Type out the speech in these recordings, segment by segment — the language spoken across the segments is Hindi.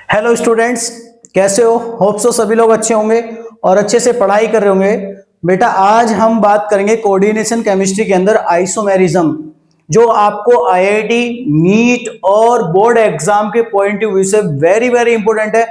हेलो स्टूडेंट्स, कैसे हो? होप सो सभी लोग अच्छे होंगे और अच्छे से पढ़ाई कर रहे होंगे। बेटा आज हम बात करेंगे कोऑर्डिनेशन केमिस्ट्री के अंदर आइसोमेरिज्म, जो आपको आईआईटी, नीट और बोर्ड एग्जाम के पॉइंट ऑफ व्यू से वेरी वेरी इंपॉर्टेंट है।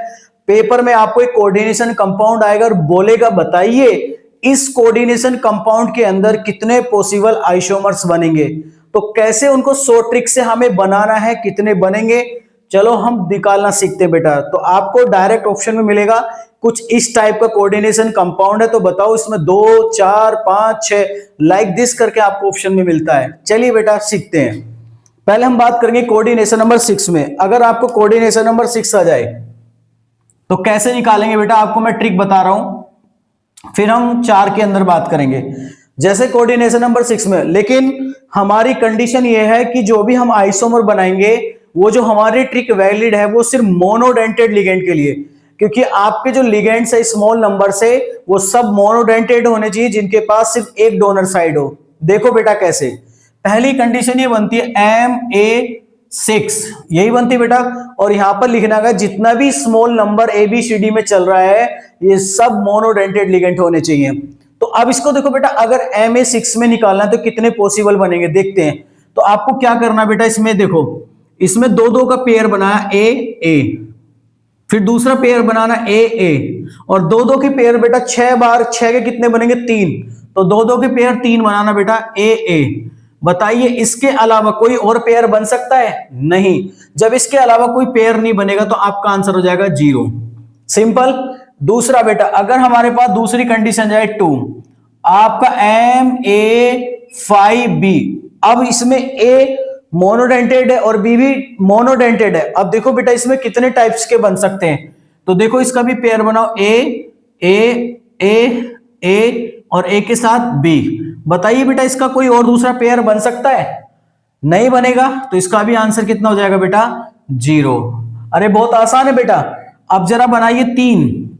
पेपर में आपको एक कोऑर्डिनेशन कंपाउंड आएगा और बोलेगा बताइए इस कोऑर्डिनेशन कंपाउंड के अंदर कितने पॉसिबल आइसोमर्स बनेंगे, तो कैसे उनको शॉर्ट ट्रिक से हमें बनाना है, कितने बनेंगे, चलो हम निकालना सीखते बेटा। तो आपको डायरेक्ट ऑप्शन में मिलेगा कुछ इस टाइप का कोऑर्डिनेशन कंपाउंड है, तो बताओ इसमें 2, 4, 5, 6 लाइक दिस करके आपको ऑप्शन में मिलता है। चलिए बेटा सीखते हैं। पहले हम बात करेंगे कोऑर्डिनेशन नंबर 6 में। अगर आपको कोऑर्डिनेशन नंबर 6 आ जाए तो कैसे निकालेंगे बेटा, आपको मैं ट्रिक बता रहा हूं, फिर हम 4 के अंदर बात करेंगे। जैसे कोऑर्डिनेशन नंबर 6 में, लेकिन हमारी कंडीशन ये है कि जो भी हम आइसोमर बनाएंगे वो जो हमारी ट्रिक वैलिड है वो सिर्फ मोनोडेंटेड लिगेंड के लिए, क्योंकि आपके जो लिगेंड्स है स्मॉल नंबर से वो सब मोनोडेंटेड होने चाहिए जिनके पास सिर्फ एक डोनर साइड हो। देखो बेटा कैसे, पहली कंडीशन ये बनती है Ma6, यही बनती है बेटा। और यहां पर लिखना है जितना भी स्मॉल नंबर ABCD में चल रहा है ये सब मोनोडेंटेड लिगेंड होने चाहिए। तो अब इसको देखो बेटा, अगर Ma6 में निकालना है तो कितने पॉसिबल बनेंगे देखते हैं। तो आपको क्या करना बेटा, इसमें देखो, इसमें दो दो का पेयर बनाया ए ए, फिर दूसरा पेयर बनाना ए ए, और दो दो के पेयर बेटा 6 बार 6 के कितने बनेंगे 3, तो दो दो के पेयर 3 बनाना बेटा ए ए। बताइए इसके अलावा कोई और पेयर बन सकता है? नहीं। जब इसके अलावा कोई पेयर नहीं बनेगा तो आपका आंसर हो जाएगा 0। सिंपल। दूसरा बेटा, अगर हमारे पास दूसरी कंडीशन जाए 2, आपका Ma5B, अब इसमें ए मोनोडेंटेड है और बी भी मोनोडेंटेड है। अब देखो बेटा इसमें कितने टाइप्स के बन सकते हैं, तो देखो इसका भी पेयर बनाओ ए ए ए ए और ए के साथ बी। बताइए बेटा इसका कोई और दूसरा पेयर बन सकता है? नहीं बनेगा, तो इसका भी आंसर कितना हो जाएगा बेटा 0। अरे बहुत आसान है बेटा। अब जरा बनाइए 3,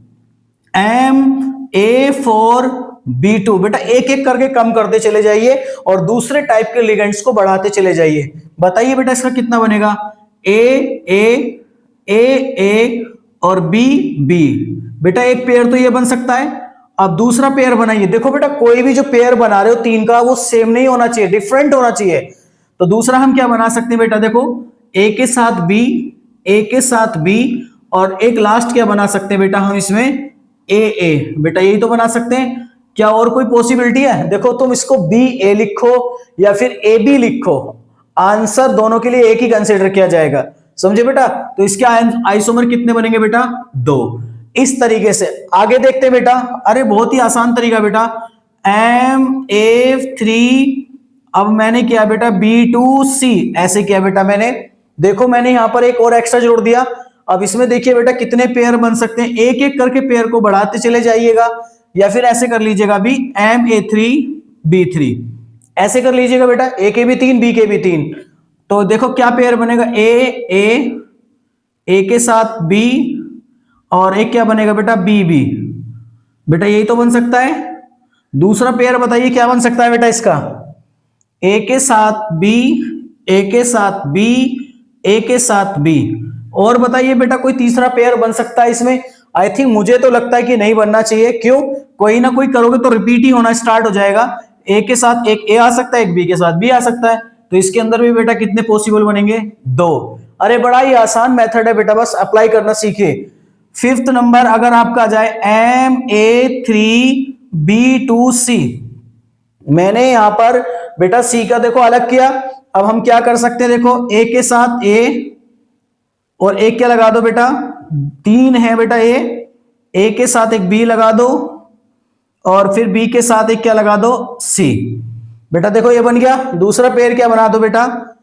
Ma4B2, बेटा एक एक करके कम करते चले जाइए और दूसरे टाइप के लिगेंड्स को बढ़ाते चले जाइए। बताइए बेटा इसका कितना बनेगा, ए ए ए ए और बी बी। बेटा एक पेयर तो ये बन सकता है। अब दूसरा पेयर बनाइए। देखो बेटा कोई भी जो पेयर बना रहे हो 3 का वो सेम नहीं होना चाहिए, डिफरेंट होना चाहिए। तो दूसरा हम क्या बना सकते हैं बेटा, देखो ए के साथ बी, ए के साथ बी, और एक लास्ट क्या बना सकते हैं बेटा हम इसमें ए ए। बेटा यही तो बना सकते हैं, क्या और कोई पॉसिबिलिटी है? देखो तुम इसको बी ए लिखो या फिर ए बी लिखो, आंसर दोनों के लिए एक ही कंसीडर किया जाएगा। समझे बेटा? तो इसके आइसोमर कितने बनेंगे बेटा 2। इस तरीके से आगे देखते हैं बेटा। अरे बहुत ही आसान तरीका बेटा, Ma3, अब मैंने किया बेटा B2C, ऐसे किया बेटा मैंने। देखो मैंने यहां पर एक और एक्स्ट्रा जोड़ दिया। अब इसमें देखिए बेटा कितने पेयर बन सकते हैं, एक एक करके पेयर को बढ़ाते चले जाइएगा, या फिर ऐसे कर लीजिएगा भी Ma3B3, ऐसे कर लीजिएगा बेटा, ए के भी 3 बी के भी 3। तो देखो क्या पेयर बनेगा, ए के साथ बी, और एक क्या बनेगा बेटा बी बी। बेटा यही तो बन सकता है। दूसरा पेयर बताइए क्या बन सकता है बेटा इसका, ए के साथ बी, ए के साथ बी, ए के साथ बी। और बताइए बेटा कोई तीसरा पेयर बन सकता है इसमें? आई थिंक मुझे तो लगता है कि नहीं बनना चाहिए। क्यों? कोई ना कोई करोगे तो रिपीट ही होना स्टार्ट हो जाएगा। ए के साथ एक ए आ सकता है, एक बी के साथ बी आ सकता है, तो इसके अंदर भी बेटा कितने पॉसिबल बनेंगे 2। अरे बड़ा ही आसान मेथड है बेटा, बस अप्लाई करना सीखिए। 5th नंबर अगर आपका जाए Ma3B2C, मैंने यहां पर बेटा सी का देखो अलग किया। अब हम क्या कर सकते हैं, देखो ए के साथ ए और एक क्या लगा दो बेटा 3 है बेटा ए के साथ एक बी लगा दो, और फिर बी के साथ एक क्या लगा दो सी। बेटा देखो ये बन गया। दूसरा पेयर क्या बना दो बेटा,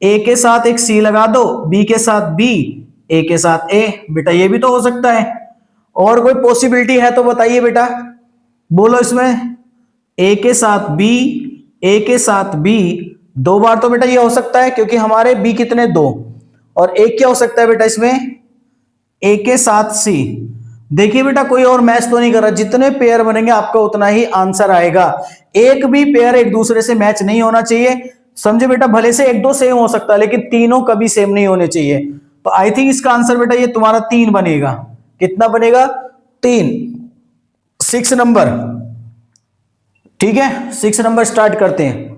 ए के साथ एक सी लगा दो, बी के साथ बी, ए के साथ ए। बेटा ये भी तो हो सकता है। और कोई पॉसिबिलिटी है तो बताइए बेटा, बोलो इसमें। ए के साथ बी, ए के साथ बी 2 बार तो बेटा ये हो सकता है, क्योंकि हमारे बी कितने 2, और एक क्या हो सकता है बेटा इसमें ए के साथ सी। देखिए बेटा कोई और मैच तो नहीं कर रहा, जितने पेयर बनेंगे आपका उतना ही आंसर आएगा। एक भी पेयर एक दूसरे से मैच नहीं होना चाहिए। समझे बेटा, भले से 1-2 सेम हो सकता है लेकिन तीनों कभी सेम नहीं होने चाहिए। तो आई थिंक इसका आंसर बेटा ये तुम्हारा 3 बनेगा। कितना बनेगा? 3। 6 नंबर, ठीक है, 6 नंबर स्टार्ट करते हैं।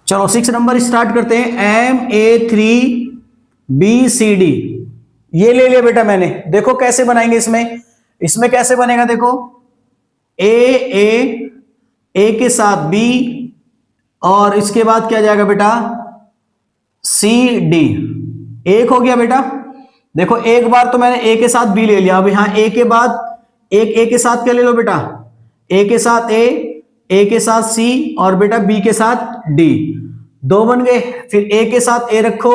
चलो 6 नंबर स्टार्ट करते हैं। MA3BCD ये ले लिया बेटा मैंने। देखो कैसे बनाएंगे इसमें कैसे बनेगा, देखो ए के साथ B और इसके बाद क्या जाएगा बेटा CD। एक हो गया बेटा। देखो एक बार तो मैंने A के साथ B ले लिया, अब यहां A के बाद एक A के साथ क्या ले लो बेटा, A के साथ A के साथ C और बेटा B के साथ D। 2 बन गए। फिर A के साथ A रखो,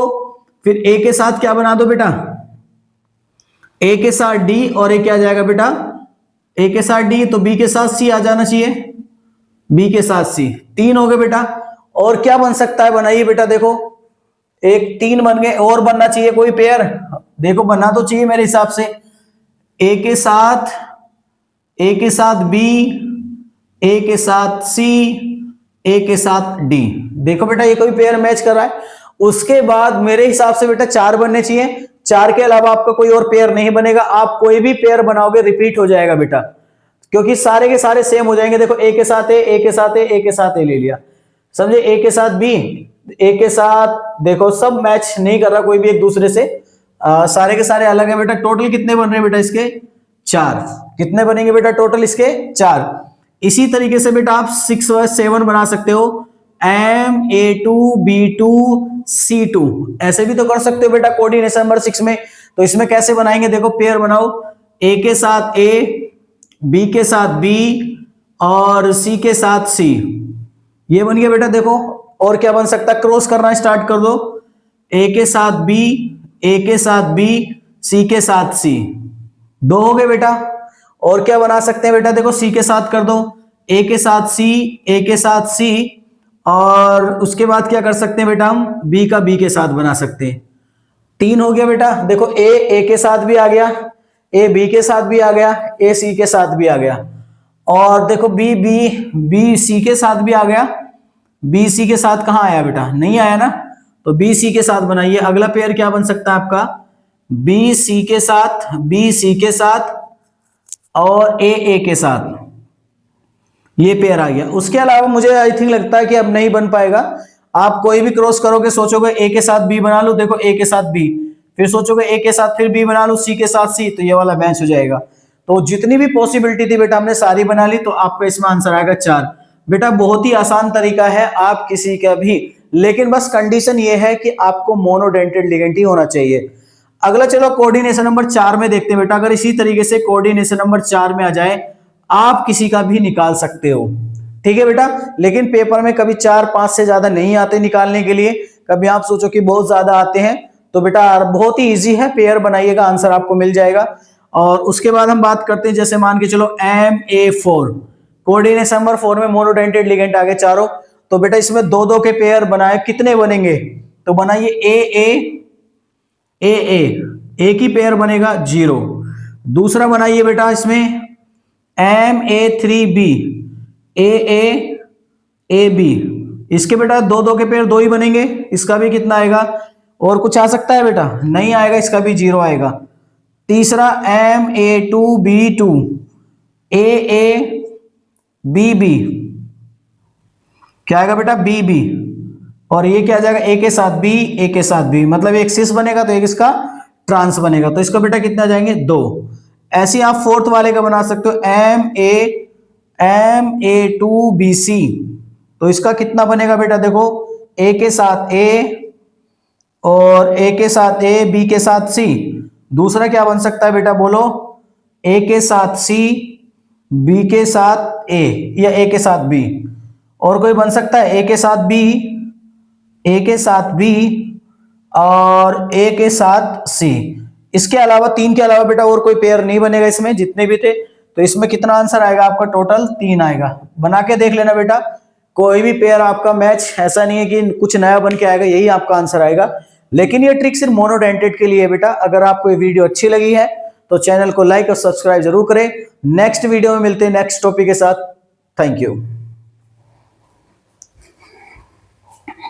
फिर A के साथ क्या बना दो बेटा, A के साथ D और A क्या जाएगा बेटा, A के साथ D, तो B के साथ C आ जाना चाहिए, B के साथ C। 3 हो गए बेटा। और क्या बन सकता है, बनाइए बेटा। देखो एक 3 बन गए, और बनना चाहिए कोई पेयर। देखो बनना तो चाहिए मेरे हिसाब से। A के साथ B, A के साथ C, A के साथ D। देखो बेटा ये कोई पेयर मैच कर रहा है। उसके बाद मेरे हिसाब से बेटा 4 बनने चाहिए। 4 के अलावा आपका कोई और पेयर नहीं बनेगा। आप कोई भी पेयर बनाओगे रिपीट हो जाएगा बेटा, क्योंकि सारे के सारे सेम हो जाएंगे। देखो A के साथ A के साथ A के साथ A ले लिया, समझे। A के साथ B, A के साथ, देखो सब मैच नहीं कर रहा कोई भी एक दूसरे से, सारे के सारे अलग है बेटा। टोटल कितने बन रहे हैं बेटा इसके? 4। कितने बनेंगे बेटा टोटल इसके? 4। इसी तरीके से बेटा आप 6 व 7 बना सकते हो। MA2B2C2 ऐसे भी तो कर सकते हो बेटा कोऑर्डिनेशन नंबर 6 में। तो इसमें कैसे बनाएंगे, देखो पेयर बनाओ। A के साथ A, B के साथ B और C के साथ C। ये बन गया बेटा। देखो और क्या बन सकता है, क्रॉस करना स्टार्ट कर दो। A के साथ B, A के साथ B, C के साथ C। 2 हो गए बेटा। और क्या बना सकते हैं बेटा, देखो C के साथ कर दो, A के साथ C, A के साथ C और उसके बाद क्या कर सकते हैं बेटा, हम B का B के साथ बना सकते हैं। 3 हो गया बेटा। देखो A के साथ भी आ गया, A B के साथ भी आ गया, A C के साथ भी आ गया। और देखो B C के साथ भी आ गया। B C के साथ कहाँ आया बेटा, नहीं आया ना, तो B C के साथ बनाइए। अगला पेयर क्या बन सकता है आपका, B C के साथ और A के साथ। ये पेयर आ गया। उसके अलावा मुझे आई थिंक लगता है कि अब नहीं बन पाएगा। आप कोई भी क्रॉस करोगे, सोचोगे A के साथ B बना लो, देखो A के साथ B, फिर सोचोगे A के साथ फिर B बना लो, C के साथ C, तो ये वाला मैच हो जाएगा। तो जितनी भी पॉसिबिलिटी थी बेटा हमने सारी बना ली, तो आपका इसमें आंसर आएगा 4। बेटा बहुत ही आसान तरीका है, आप किसी का भी, लेकिन बस कंडीशन ये है कि आपको मोनोडेंटेड लिगेंड ही होना चाहिए। अगला चलो कोऑर्डिनेशन नंबर 4 में देखते हैं बेटा। अगर इसी तरीके से कोऑर्डिनेशन नंबर 4 में आ जाए, आप किसी का भी निकाल सकते हो, ठीक है बेटा। लेकिन पेपर में कभी 4-5 से ज्यादा नहीं आते निकालने के लिए, कभी आप सोचो कि बहुत ज्यादा आते हैं, तो बेटा बहुत ही इजी है, पेयर बनाइएगा, आंसर आपको मिल जाएगा। और उसके बाद हम बात करते हैं, जैसे मान के चलो MA4 कोऑर्डिनेशन नंबर 4 में मोनोडेंटेड लिगेंड आगे चारों, तो बेटा इसमें 2-2 के पेयर बनाए, कितने बनेंगे, तो बनाइए A की पेयर बनेगा 0। दूसरा बनाइए बेटा इसमें MA3B AB, इसके बेटा 2-2 के पेयर 2 ही बनेंगे, इसका भी कितना आएगा, और कुछ आ सकता है बेटा, नहीं आएगा, इसका भी 0 आएगा। तीसरा MA2B2 BB, क्या आएगा बेटा, BB, और ये क्या आ जाएगा, A के साथ B, मतलब एक सिस बनेगा तो एक इसका ट्रांस बनेगा, तो इसको बेटा कितना जाएंगे, 2। ऐसे आप फोर्थ वाले का बना सकते हो MA2BC, तो इसका कितना बनेगा बेटा, देखो A के साथ A और A के साथ A, B के साथ C। दूसरा क्या बन सकता है बेटा, बोलो, A के साथ C, B के साथ A या A के साथ B, और कोई बन सकता है A के साथ B, A के साथ B और A के साथ C। इसके अलावा 3 के अलावा बेटा और कोई पेयर नहीं बनेगा इसमें, जितने भी थे। तो इसमें कितना आंसर आएगा आपका, टोटल 3 आएगा। बना के देख लेना बेटा, कोई भी पेयर आपका मैच ऐसा नहीं है कि कुछ नया बन के आएगा, यही आपका आंसर आएगा। लेकिन ये ट्रिक सिर्फ मोनोडेंटेड के लिए है बेटा। अगर आपको ये वीडियो अच्छी लगी है तो चैनल को लाइक और सब्सक्राइब जरूर करें। नेक्स्ट वीडियो में मिलते हैं नेक्स्ट टॉपिक के साथ। Thank you.